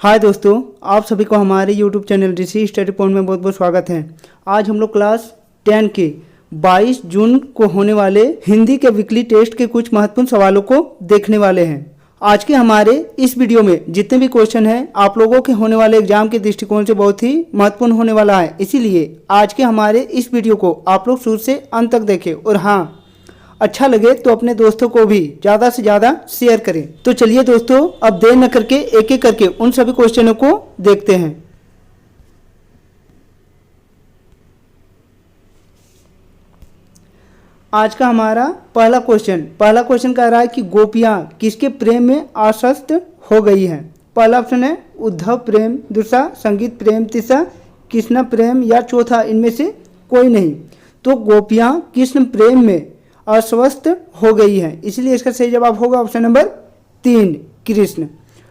हाय दोस्तों, आप सभी को हमारे YouTube चैनल ऋषि स्टडी पॉइंट में बहुत बहुत स्वागत है। आज हम लोग क्लास 10 के 22 जून को होने वाले हिंदी के वीकली टेस्ट के कुछ महत्वपूर्ण सवालों को देखने वाले हैं। आज के हमारे इस वीडियो में जितने भी क्वेश्चन हैं आप लोगों के होने वाले एग्जाम के दृष्टिकोण से बहुत ही महत्वपूर्ण होने वाला है। इसीलिए आज के हमारे इस वीडियो को आप लोग शुरू से अंत तक देखें और हाँ, अच्छा लगे तो अपने दोस्तों को भी ज़्यादा से ज़्यादा शेयर करें। तो चलिए दोस्तों, अब देर न करके एक एक करके उन सभी क्वेश्चनों को देखते हैं। आज का हमारा पहला क्वेश्चन कह रहा है कि गोपियाँ किसके प्रेम में आसक्त हो गई हैं। पहला ऑप्शन है उद्धव प्रेम, दूसरा संगीत प्रेम, तीसरा कृष्ण प्रेम या चौथा इनमें से कोई नहीं। तो गोपियाँ कृष्ण प्रेम में अस्वस्थ हो गई है, इसलिए इसका सही जवाब होगा ऑप्शन नंबर 3 कृष्ण।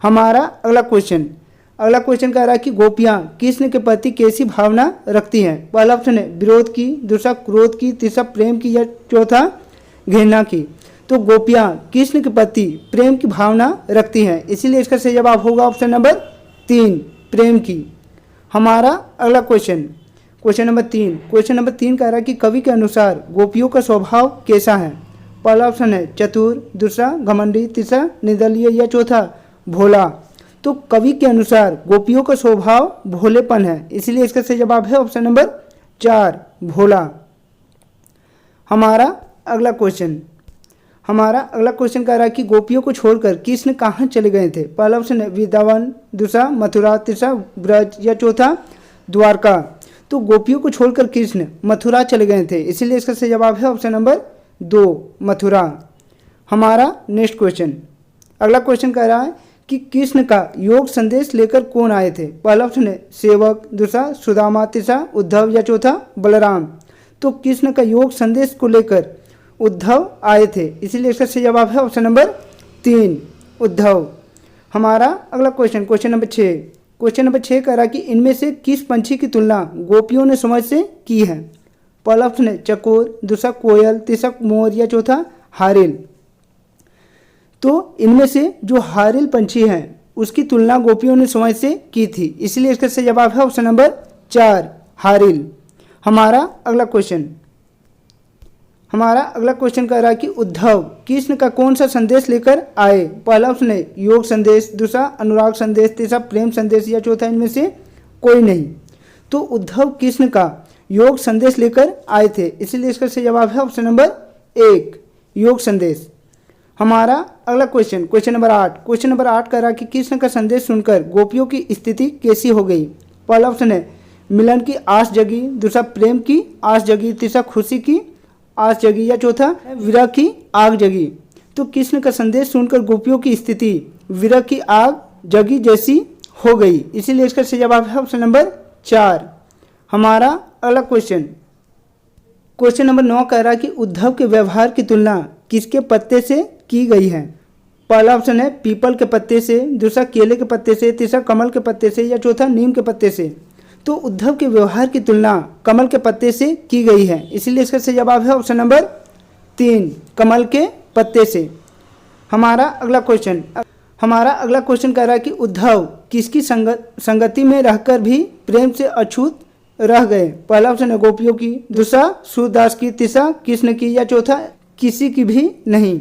हमारा अगला क्वेश्चन कह रहा है कि गोपियाँ कृष्ण के प्रति कैसी भावना रखती हैं। पहला ऑप्शन है विरोध की, दूसरा क्रोध की, तीसरा प्रेम की या चौथा घृणा की। तो गोपियाँ कृष्ण के प्रति प्रेम की भावना रखती हैं, इसीलिए इसका सही जवाब होगा ऑप्शन नंबर 3 प्रेम की। हमारा अगला क्वेश्चन नंबर 3 कह रहा है कि कवि के अनुसार गोपियों का स्वभाव कैसा है। पहला ऑप्शन है चतुर, दूसरा घमंडी, तीसरा निर्दलीय या चौथा भोला। तो कवि के अनुसार गोपियों का स्वभाव भोलेपन है, इसलिए इसका सही जवाब है ऑप्शन नंबर 4 भोला। हमारा अगला क्वेश्चन कह रहा है कि गोपियों को छोड़कर कृष्ण कहाँ चले गए थे। पहला ऑप्शन है वृंदावन, दूसरा मथुरा, तीसरा ब्रज या चौथा द्वारका। तो गोपियों को छोड़कर कृष्ण मथुरा चले गए थे, इसीलिए इसका सही जवाब है ऑप्शन नंबर 2 मथुरा। हमारा अगला क्वेश्चन कह रहा है कि कृष्ण का योग संदेश लेकर कौन आए थे। पहला ऑप्शन है सेवक, दूसरा सुदामा, तीसरा उद्धव या चौथा बलराम। तो कृष्ण का योग संदेश को लेकर उद्धव आए थे, इसीलिए इसका सही जवाब है ऑप्शन नंबर 3 उद्धव। हमारा अगला क्वेश्चन नंबर 6 कह रहा कि इनमें से किस पंछी की तुलना गोपियों ने समझ से की है। पहला ऑप्शन है चकोर, दूसरा कोयल, तीसरा मोर या चौथा हारिल। तो इनमें से जो हारिल पंछी है उसकी तुलना गोपियों ने समझ से की थी, इसलिए इसका सही जवाब है ऑप्शन नंबर 4 हारिल। हमारा अगला क्वेश्चन कह रहा है कि उद्धव कृष्ण का कौन सा संदेश लेकर आए। पहला ऑप्शन है योग संदेश, दूसरा अनुराग संदेश, तीसरा प्रेम संदेश या चौथा इनमें से कोई नहीं। तो उद्धव कृष्ण का योग संदेश लेकर आए थे, इसलिए इसका सही जवाब है ऑप्शन नंबर 1 योग संदेश। हमारा अगला क्वेश्चन नंबर 8 कह रहा है कि कृष्ण का संदेश सुनकर गोपियों की स्थिति कैसी हो गई। पहला ऑप्शन है मिलन की आस जगी, दूसरा प्रेम की आस जगी, तीसरा खुशी की आस जगी या चौथा विरह की आग जगी। तो कृष्ण का संदेश सुनकर गोपियों की स्थिति विरह की आग जगी जैसी हो गई, इसीलिए इसका सही जवाब है ऑप्शन नंबर 4। हमारा अगला क्वेश्चन नंबर 9 कह रहा है कि उद्धव के व्यवहार की तुलना किसके पत्ते से की गई है। पहला ऑप्शन है पीपल के पत्ते से, दूसरा केले के पत्ते से, तीसरा कमल के पत्ते से या चौथा नीम के पत्ते से। तो उद्धव के व्यवहार की तुलना कमल के पत्ते से की गई है, इसीलिए इसका सही जवाब है ऑप्शन नंबर 3 कमल के पत्ते से। हमारा अगला क्वेश्चन कह रहा है कि उद्धव किसकी संगति में रहकर भी प्रेम से अछूत रह गए। पहला ऑप्शन है गोपियों की, दूसरा सूरदास की, तीसरा कृष्ण की या चौथा किसी की भी नहीं।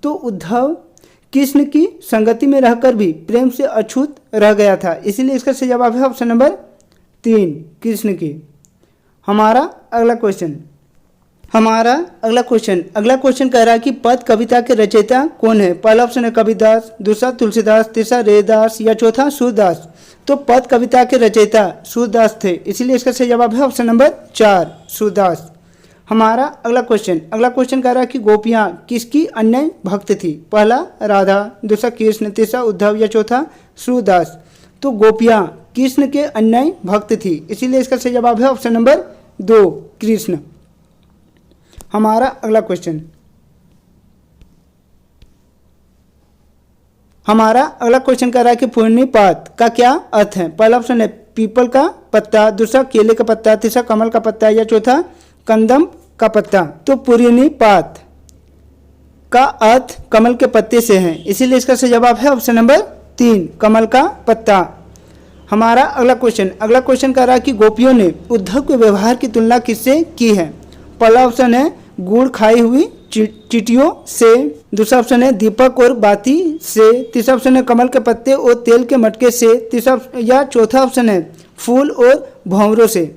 तो उद्धव कृष्ण की संगति में रहकर भी प्रेम से अछूत रह गया था, इसीलिए इसका सही जवाब है ऑप्शन नंबर 3 कृष्ण की। हमारा अगला क्वेश्चन कह रहा है कि पद कविता के रचयिता कौन है। पहला ऑप्शन है कबीरदास, दूसरा तुलसीदास, तीसरा रैदास या चौथा सूरदास। तो पद कविता के रचयिता सूरदास थे, इसीलिए इसका सही जवाब है ऑप्शन नंबर 4 सूरदास। हमारा अगला क्वेश्चन कह रहा है कि गोपियाँ किसकी अन्य भक्त थी। पहला राधा, दूसरा कृष्ण, तीसरा उद्धव या चौथा सूरदास। तो गोपियाँ कृष्ण के अन्य भक्त थी, इसीलिए इसका सही जवाब है ऑप्शन नंबर 2 कृष्ण। हमारा अगला क्वेश्चन कह रहा है कि पूर्णिपात का क्या अर्थ है। पहला ऑप्शन है पीपल का पत्ता, दूसरा केले का पत्ता, तीसरा कमल का पत्ता या चौथा कंदम का पत्ता। तो पूर्णिपात का अर्थ कमल के पत्ते से है, इसीलिए इसका सही जवाब है ऑप्शन नंबर 3 कमल का पत्ता। हमारा अगला क्वेश्चन कह रहा है कि गोपियों ने उद्धव के व्यवहार की तुलना किससे की है। पहला ऑप्शन है गुड़ खाई हुई चींटियों से, दूसरा ऑप्शन है दीपक और बाती से, तीसरा ऑप्शन है कमल के पत्ते और तेल के मटके से, चौथा ऑप्शन है फूल और भंवरों से।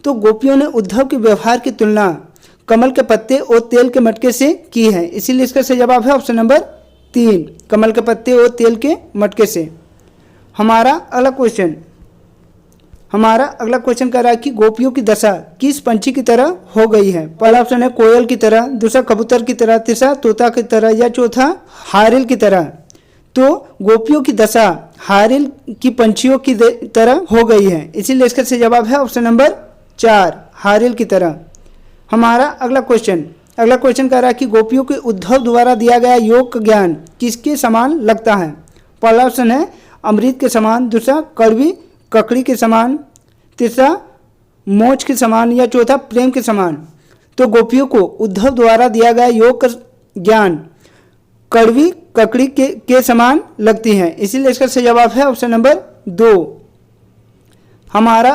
तो गोपियों ने उद्धव के व्यवहार की तुलना कमल के पत्ते और तेल के मटके से की है, इसीलिए इसका सही जवाब है ऑप्शन नंबर 3, कमल के पत्ते और तेल के मटके से। हमारा अगला क्वेश्चन कह रहा है कि गोपियों की दशा किस पंछी की तरह हो गई है। पहला ऑप्शन है कोयल की तरह, दूसरा कबूतर की तरह, तीसरा तोता की तरह या चौथा हारिल की तरह। तो गोपियों की दशा हारिल की पंछियों की तरह हो गई है, इसीलिए इसका सही जवाब है ऑप्शन नंबर 4, हारिल की तरह। हमारा अगला क्वेश्चन कह रहा है कि गोपियों के उद्धव द्वारा दिया गया योग का ज्ञान किसके समान लगता है। पहला ऑप्शन है अमृत के समान, दूसरा कड़वी ककड़ी के समान, तीसरा मोच के समान या चौथा प्रेम के समान। तो गोपियों को उद्धव द्वारा दिया गया योग का ज्ञान कड़वी ककड़ी के समान लगती है, इसीलिए इसका सही जवाब है ऑप्शन नंबर 2। हमारा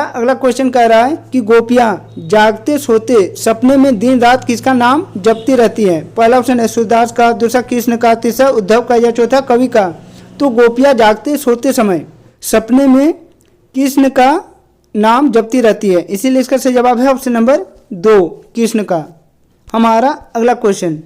अगला क्वेश्चन कह रहा है कि गोपियां जागते सोते सपने में दिन रात किसका नाम जपती रहती है। पहला ऑप्शन है सूरदास का, दूसरा कृष्ण का, तीसरा उद्धव का या चौथा कवि का। तो गोपियां जागते सोते समय सपने में कृष्ण का नाम जपती रहती है, इसीलिए इसका सही जवाब है ऑप्शन नंबर 2, कृष्ण का। हमारा अगला क्वेश्चन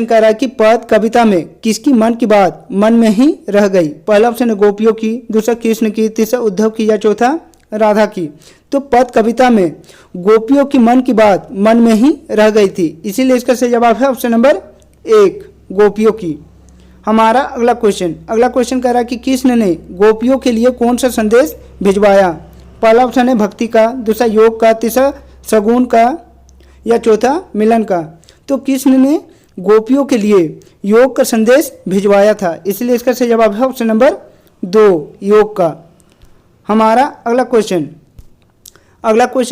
कह रहा है कि पद कविता में किसकी मन की बात मन में ही रह गई। पहला ऑप्शन है गोपियों की, दूसरा कृष्ण की, तीसरा उद्धव की या चौथा राधा की। तो पद कविता में गोपियों की मन की बात मन में ही रह गई थी, इसीलिए इसका सही जवाब है ऑप्शन नंबर 1, गोपियों की। हमारा अगला क्वेश्चन कह रहा है कि कृष्ण ने गोपियों के लिए कौन सा संदेश भिजवाया। पहला ऑप्शन है भक्ति का, दूसरा योग का, तीसरा सगुन का या चौथा मिलन का। तो कृष्ण ने गोपियों के लिए योग का संदेश भिजवाया था, इसलिए इसका सही जवाब है ऑप्शन नंबर 2, योग का। हमारा अगला क्वेश्चन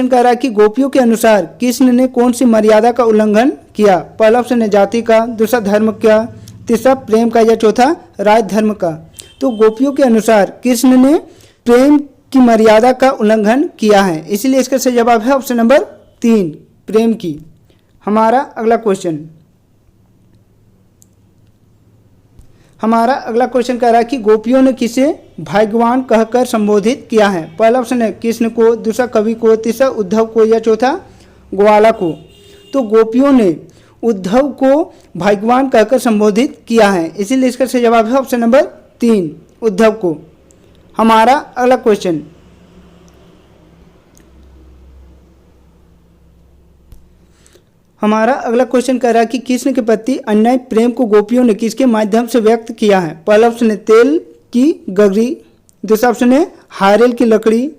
कह रहा है कि गोपियों के अनुसार कृष्ण ने कौन सी मर्यादा का उल्लंघन किया। पहला ऑप्शन है जाति का, दूसरा धर्म का, तीसरा प्रेम का या चौथा राज धर्म का। तो गोपियों के अनुसार कृष्ण ने प्रेम की मर्यादा का उल्लंघन किया है, इसलिए इसका सही जवाब है ऑप्शन नंबर 3, प्रेम की। हमारा अगला क्वेश्चन कह रहा है कि गोपियों ने किसे भाग्यवान कहकर संबोधित किया है। पहला ऑप्शन है कृष्ण को, दूसरा कवि को, तीसरा उद्धव को या चौथा ग्वाला को। तो गोपियों ने उद्धव को भाग्यवान कहकर संबोधित किया है, इसीलिए इसका सही जवाब है ऑप्शन नंबर 3, उद्धव को। हमारा अगला क्वेश्चन कह रहा है कि कृष्ण के प्रति अन्याय प्रेम को गोपियों ने किसके माध्यम से व्यक्त किया है। पहला ऑप्शन है तेल की गगरी, दूसरा ऑप्शन है हारेल की लकड़ी,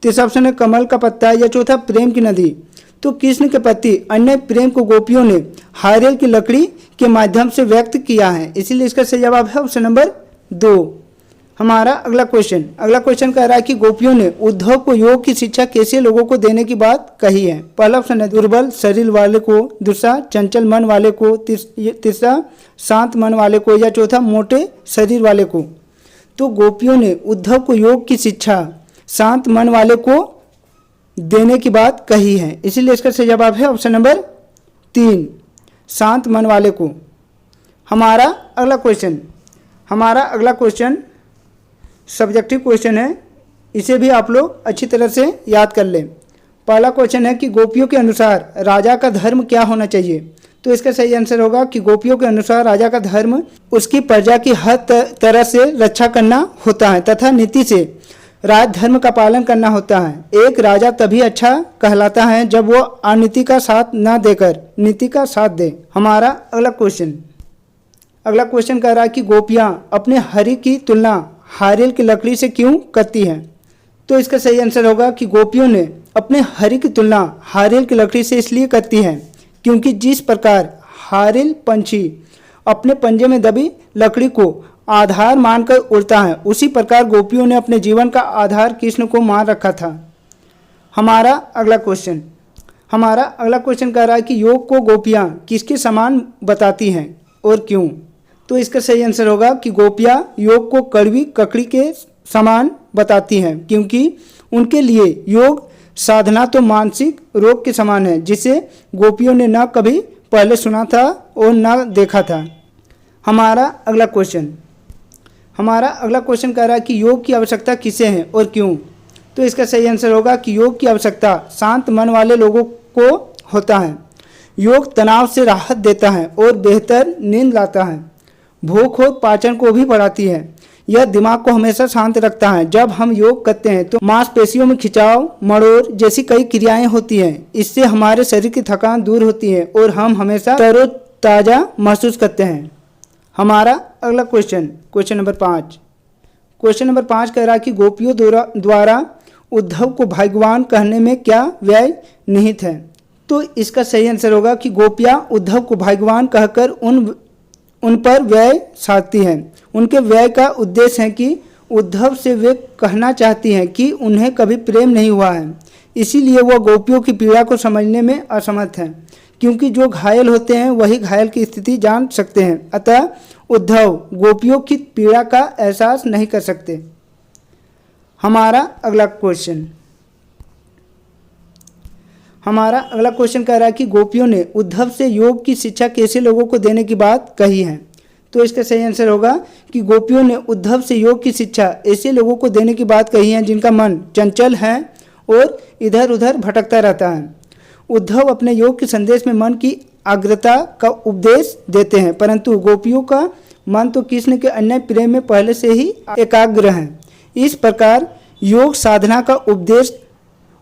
तीसरा ऑप्शन है कमल का पत्ता या चौथा प्रेम की नदी। तो कृष्ण के प्रति अन्याय प्रेम को गोपियों ने हारेल की लकड़ी के माध्यम से व्यक्त किया है, इसीलिए इसका सही जवाब है ऑप्शन नंबर 2। हमारा अगला क्वेश्चन कह रहा है कि गोपियों ने उद्धव को योग की शिक्षा कैसे लोगों को देने की बात कही है। पहला ऑप्शन है दुर्बल शरीर वाले को, दूसरा चंचल मन वाले को, तीसरा शांत मन वाले को या चौथा मोटे शरीर वाले को। तो गोपियों ने उद्धव को योग की शिक्षा शांत मन वाले को देने की बात कही है, इसीलिए इसका सही जवाब है ऑप्शन नंबर 3, शांत मन वाले को। हमारा अगला क्वेश्चन सब्जेक्टिव क्वेश्चन है, इसे भी आप लोग अच्छी तरह से याद कर लें। पहला क्वेश्चन है कि गोपियों के अनुसार राजा का धर्म क्या होना चाहिए। तो इसका सही आंसर होगा कि गोपियों के अनुसार राजा का धर्म उसकी प्रजा की हर तरह से रक्षा करना होता है तथा नीति से राज धर्म का पालन करना होता है। एक राजा तभी अच्छा कहलाता है जब वो अनीति का साथ न देकर नीति का साथ दे। हमारा अगला क्वेश्चन कह रहा है कि गोपियाँ अपने हरि की तुलना हारेल की लकड़ी से क्यों करती हैं। तो इसका सही आंसर होगा कि गोपियों ने अपने हरि की तुलना हारेल की लकड़ी से इसलिए करती हैं क्योंकि जिस प्रकार हारेल पंछी अपने पंजे में दबी लकड़ी को आधार मानकर उड़ता है, उसी प्रकार गोपियों ने अपने जीवन का आधार कृष्ण को मान रखा था। हमारा अगला क्वेश्चन कह रहा है कि योग को गोपियाँ किसके समान बताती हैं और क्यों। तो इसका सही आंसर होगा कि गोपियाँ योग को कड़वी ककड़ी के समान बताती हैं, क्योंकि उनके लिए योग साधना तो मानसिक रोग के समान है, जिसे गोपियों ने न कभी पहले सुना था और न देखा था। हमारा अगला क्वेश्चन कह रहा है कि योग की आवश्यकता किसे है और क्यों। तो इसका सही आंसर होगा कि योग की आवश्यकता शांत मन वाले लोगों को होता है। योग तनाव से राहत देता है और बेहतर नींद लाता है। भूख और पाचन को भी बढ़ाती है। यह दिमाग को हमेशा शांत रखता है। जब हम योग करते हैं तो मांसपेशियों में खिंचाव, मरोड़ जैसी कई क्रियाएं होती हैं। इससे हमारे शरीर की थकान दूर होती है और हम हमेशा तरोताजा महसूस करते हैं। हमारा अगला क्वेश्चन नंबर 5 कह रहा है कि गोपियों द्वारा उद्धव को भाग्यवान कहने में क्या व्यय निहित है। तो इसका सही आंसर होगा कि गोपियाँ उद्धव को भाग्यवान कहकर उन पर व्यय साधती हैं। उनके व्यय का उद्देश्य है कि उद्धव से वे कहना चाहती हैं कि उन्हें कभी प्रेम नहीं हुआ है। इसीलिए वह गोपियों की पीड़ा को समझने में असमर्थ हैं, क्योंकि जो घायल होते हैं वही घायल की स्थिति जान सकते हैं। अतः उद्धव गोपियों की पीड़ा का एहसास नहीं कर सकते। हमारा अगला क्वेश्चन कह रहा है कि गोपियों ने उद्धव से योग की शिक्षा कैसे लोगों को देने की बात कही है। तो इसका सही आंसर होगा कि गोपियों ने उद्धव से योग की शिक्षा ऐसे लोगों को देने की बात कही है जिनका मन चंचल है और इधर उधर भटकता रहता है। उद्धव अपने योग के संदेश में मन की आर्द्रता का उपदेश देते हैं, परंतु गोपियों का मन तो कृष्ण के अन्य प्रेम में पहले से ही एकाग्र है। इस प्रकार योग साधना का उपदेश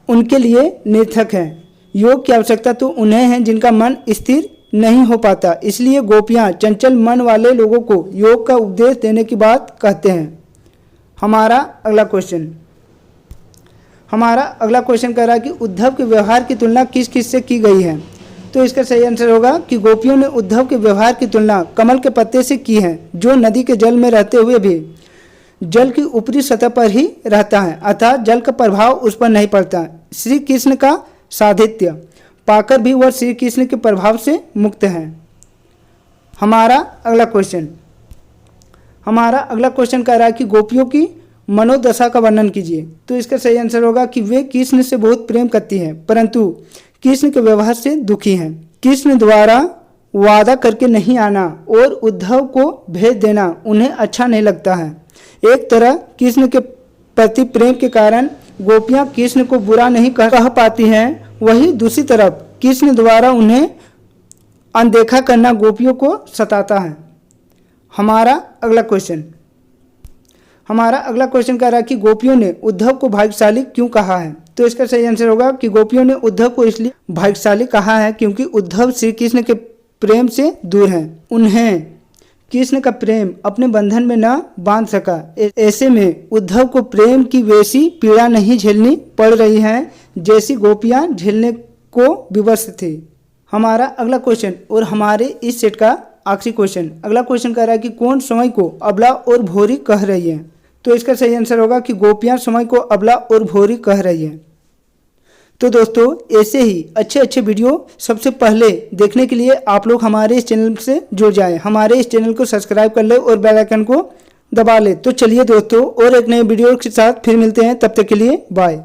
उनके लिए निरर्थक है। योग की आवश्यकता तो उन्हें है जिनका मन स्थिर नहीं हो पाता। इसलिए गोपियाँ चंचल मन वाले लोगों को योग का उपदेश देने की बात कहते हैं। हमारा अगला क्वेश्चन कह रहा है कि उद्धव के व्यवहार की तुलना किस किस से की गई है। तो इसका सही आंसर होगा कि गोपियों ने उद्धव के व्यवहार की तुलना कमल के पत्ते से की है, जो नदी के जल में रहते हुए भी जल की ऊपरी सतह पर ही रहता है, अतः जल का प्रभाव उस पर नहीं पड़ता। श्री कृष्ण का साधित्य पाकर भी वह श्री कृष्ण के प्रभाव से मुक्त है। हमारा अगला क्वेश्चन कह रहा है कि गोपियों की मनोदशा का वर्णन कीजिए। तो इसका सही आंसर होगा कि वे कृष्ण से बहुत प्रेम करती हैं, परंतु कृष्ण के व्यवहार से दुखी हैं। कृष्ण द्वारा वादा करके नहीं आना और उद्धव को भेज देना उन्हें अच्छा नहीं लगता है। एक तरह कृष्ण के प्रति प्रेम के कारण गोपियाँ कृष्ण को बुरा नहीं कह पाती हैं, वहीं दूसरी तरफ कृष्ण द्वारा उन्हें अनदेखा करना गोपियों को सताता है। हमारा अगला क्वेश्चन कह रहा है कि गोपियों ने उद्धव को भाग्यशाली क्यों कहा है। तो इसका सही आंसर होगा कि गोपियों ने उद्धव को इसलिए भाग्यशाली कहा है क्योंकि उद्धव श्री कृष्ण के प्रेम से दूर हैं। उन्हें कृष्ण का प्रेम अपने बंधन में न बांध सका। ऐसे में उद्धव को प्रेम की वैसी पीड़ा नहीं झेलनी पड़ रही है जैसी गोपियां झेलने को विवश थी। हमारा अगला क्वेश्चन और हमारे इस सेट का आखिरी क्वेश्चन, अगला क्वेश्चन कह रहा है कि कौन समय को अबला और भोरी कह रही है। तो इसका सही आंसर होगा कि गोपियां समय को अबला और भोरी कह रही है। तो दोस्तों ऐसे ही अच्छे वीडियो सबसे पहले देखने के लिए आप लोग हमारे इस चैनल से जुड़ जाएं, हमारे इस चैनल को सब्सक्राइब कर ले और बेल आइकन को दबा ले। तो चलिए दोस्तों और एक नए वीडियो के साथ फिर मिलते हैं, तब तक के लिए बाय।